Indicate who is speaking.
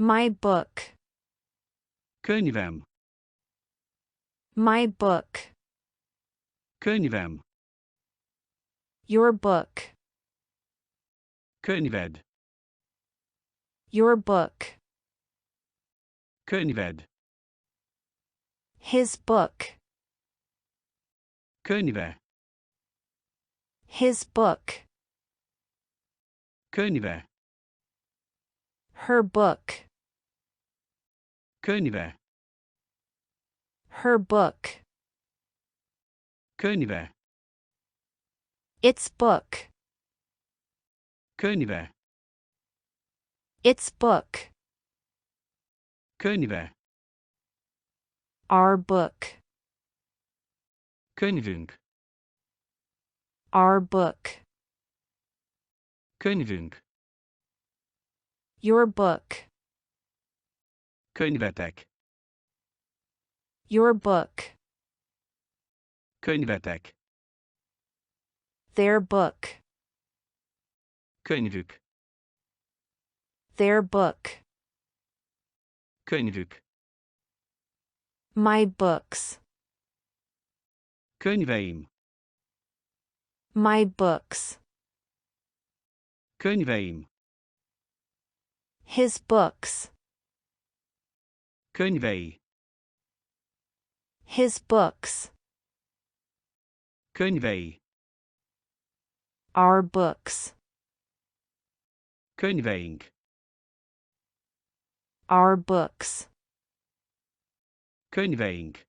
Speaker 1: My book.
Speaker 2: Könyvem.
Speaker 1: My book.
Speaker 2: Könyvem.
Speaker 1: Your book.
Speaker 2: Könyved.
Speaker 1: Your book.
Speaker 2: Könyved.
Speaker 1: His book.
Speaker 2: Könyve.
Speaker 1: His book.
Speaker 2: Könyve.
Speaker 1: Her book.
Speaker 2: Könyve.
Speaker 1: Her book.
Speaker 2: Könyve.
Speaker 1: Its book.
Speaker 2: Könyve.
Speaker 1: Its book.
Speaker 2: Könyve.
Speaker 1: Our book.
Speaker 2: Könyvünk.
Speaker 1: Our book.
Speaker 2: Könyvünk.
Speaker 1: Your book.
Speaker 2: Könyvetek.
Speaker 1: Your book.
Speaker 2: Könyvetek.
Speaker 1: Their book.
Speaker 2: Könyvük.
Speaker 1: Their book.
Speaker 2: Könyvük.
Speaker 1: My books.
Speaker 2: Könyveim.
Speaker 1: My books.
Speaker 2: Könyveim.
Speaker 1: His books.
Speaker 2: Könyvei.
Speaker 1: His books.
Speaker 2: Könyvei.
Speaker 1: Our books.
Speaker 2: Könyveink.
Speaker 1: Our books.
Speaker 2: Könyveink.